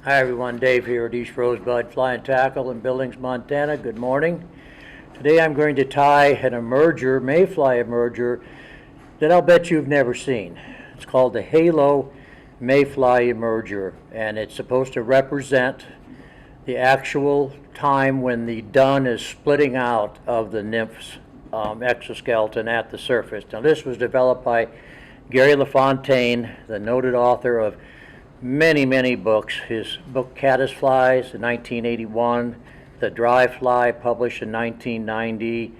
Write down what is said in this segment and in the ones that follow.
Hi everyone, Dave here at East Rosebud Fly and Tackle in Billings, Montana. Good morning. Today I'm going to tie an emerger, Mayfly emerger, that I'll bet you've never seen. It's called the Halo Mayfly emerger, and it's supposed to represent the actual time when the dun is splitting out of the nymph's exoskeleton at the surface. Now this was developed by Gary La Fontaines, the noted author of many books. His book Caddisflies in 1981, The Dry Fly published in 1990.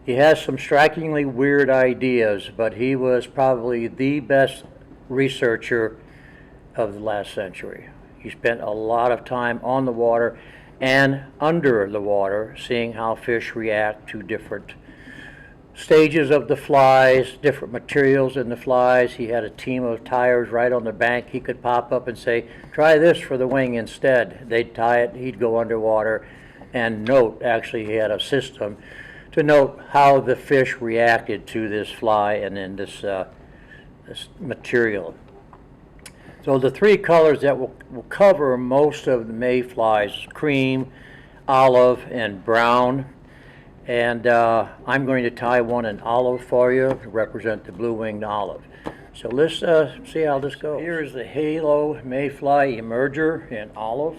He has some strikingly weird ideas, but he was probably the best researcher of the last century. He spent a lot of time on the water and under the water, seeing how fish react to different stages of the flies, different materials in the flies. He had a team of tyers right on the bank. He could pop up and say, try this for the wing instead. They'd tie it, he'd go underwater and note. Actually, he had a system to note how the fish reacted to this fly and then this material. So the three colors that will cover most of the mayflies: cream, olive, and brown. And I'm going to tie one in olive for you to represent the blue-winged olive. So let's see how this goes. Here's the Halo Mayfly emerger in olive.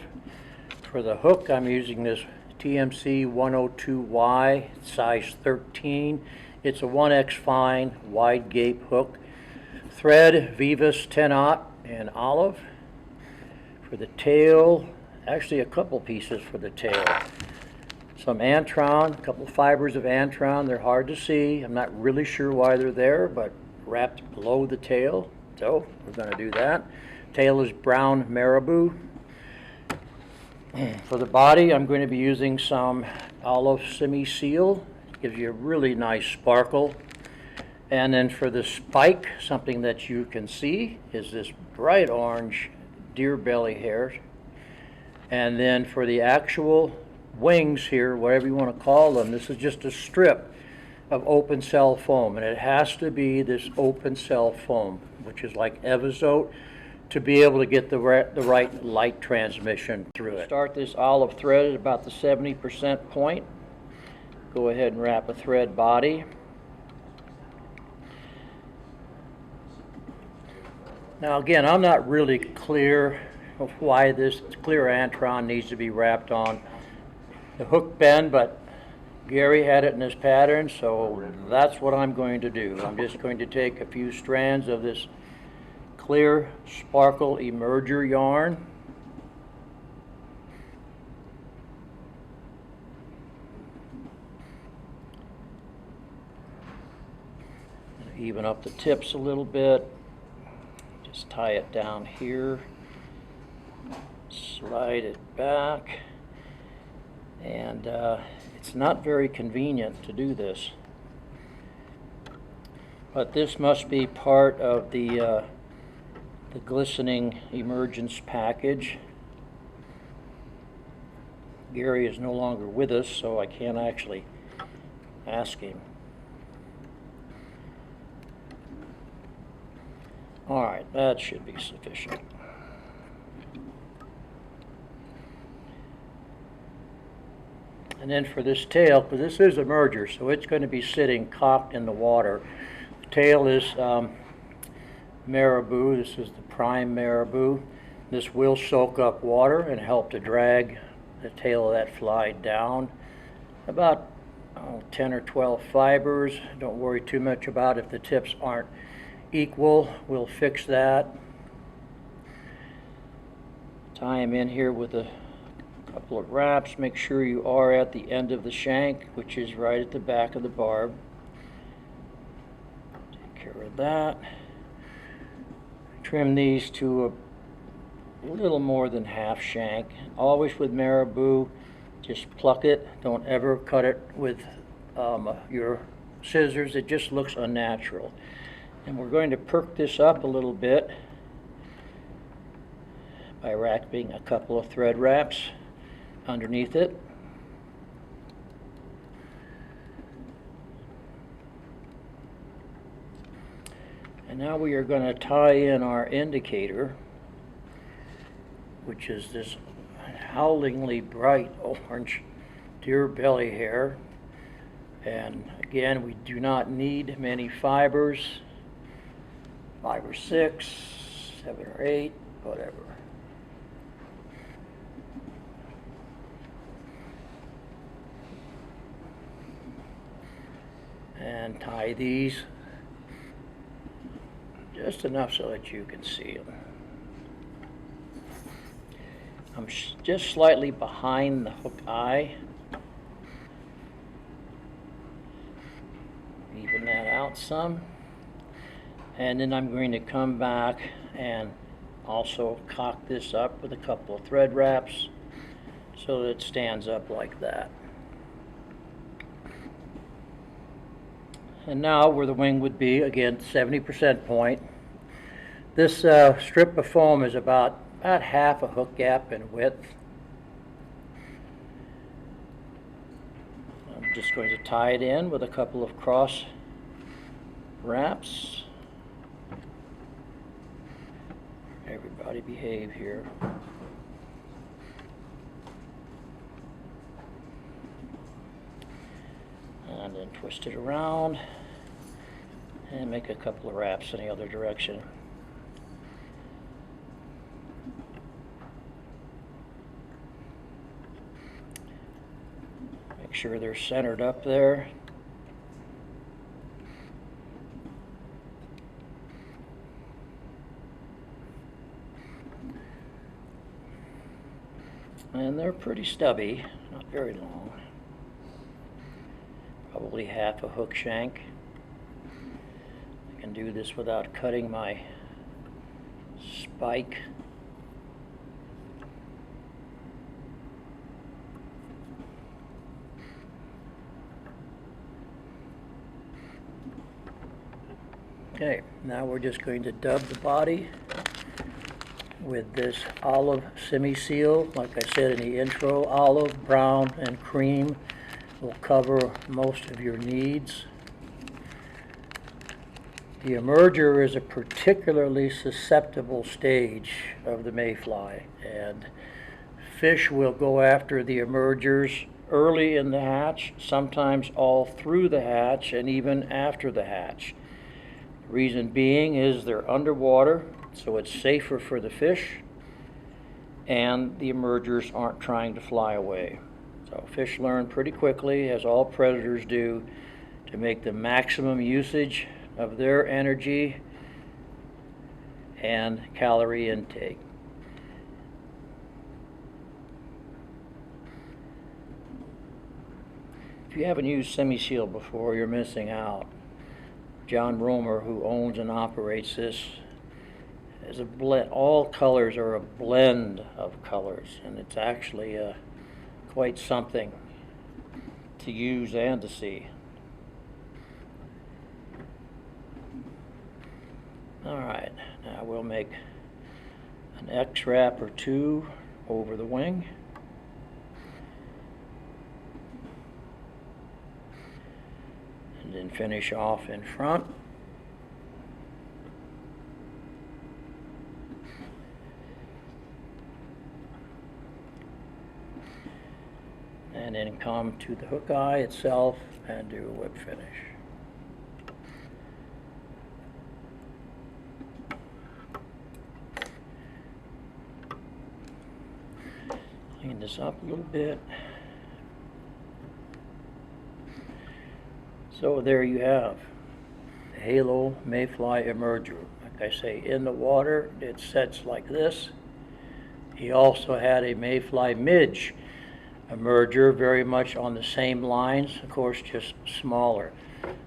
For the hook, I'm using this TMC 102Y, size 13. It's a 1X fine, wide gape hook. Thread, Veevus 10-aught in olive. For the tail, actually a couple pieces for the tail. Some antron, a couple fibers of antron. They're hard to see. I'm not really sure why they're there, but wrapped below the tail. So we're going to do that. Tail is brown Marabou. For the body, I'm going to be using some olive Simi seal. It gives you a really nice sparkle. And then for the spike, something that you can see is this bright orange deer belly hair. And then for the actual wings here, whatever you want to call them, this is just a strip of open cell foam, and it has to be this open cell foam, which is like Evazote, to be able to get the right light transmission through it. Start this olive thread at about the 70% point. Go ahead and wrap a thread body. Now again, I'm not really clear of why this clear antron needs to be wrapped on the hook bend, but Gary had it in his pattern, so that's what I'm going to do. I'm just going to take a few strands of this clear sparkle emerger yarn. Even up the tips a little bit. Just tie it down here. Slide it back. And it's not very convenient to do this, but this must be part of the glistening emergence package. Gary is no longer with us, so I can't actually ask him. All right, that should be sufficient. And then for this tail, because this is a merger, so it's going to be sitting cocked in the water. The tail is Marabou. This is the prime Marabou. This will soak up water and help to drag the tail of that fly down. About 10 or 12 fibers. Don't worry too much about if the tips aren't equal. We'll fix that. Tie them in here with a couple of wraps. Make sure you are at the end of the shank, which is right at the back of the barb. Take care of that. Trim these to a little more than half shank. Always with Marabou, just pluck it. Don't ever cut it with your scissors. It just looks unnatural. And we're going to perk this up a little bit by wrapping a couple of thread wraps underneath it. And now we are going to tie in our indicator which is this howlingly bright orange deer belly hair. And again, we do not need many fibers, 5 or 6, 7 or 8, whatever. And tie these just enough so that you can see them. I'm just slightly behind the hook eye. Even that out some. And then I'm going to come back and also cock this up with a couple of thread wraps so that it stands up like that. And now where the wing would be, again, 70% point. This strip of foam is about half a hook gap in width. I'm just going to tie it in with a couple of cross wraps. Everybody behave here. And then twist it around and make a couple of wraps in the other direction. Make sure they're centered up there. And they're pretty stubby, not very long. Probably half a hook shank. I can do this without cutting my spike. Okay, now we're just going to dub the body with this olive Simi seal. Like I said in the intro, olive, brown, and cream will cover most of your needs. The emerger is a particularly susceptible stage of the mayfly, and fish will go after the emergers early in the hatch, sometimes all through the hatch, and even after the hatch. The reason being is they're underwater, so it's safer for the fish, and the emergers aren't trying to fly away. So fish learn pretty quickly, as all predators do, to make the maximum usage of their energy and calorie intake. If you haven't used Semi-Seal before, you're missing out. John Romer, who owns and operates this, is a blend. All colors are a blend of colors, and it's actually quite something to use and to see. All right, now we'll make an X wrap or two over the wing. And then finish off in front. And then come to the hook eye itself and do a whip finish. Clean this up a little bit. So there you have the Halo Mayfly Emerger. Like I say, in the water it sets like this. He also had a Mayfly Midge emerger, very much on the same lines, of course just smaller.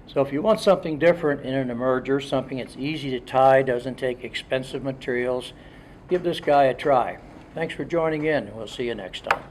So if you want something different in an emerger, something that's easy to tie, doesn't take expensive materials, give this guy a try. Thanks for joining in, and we'll see you next time.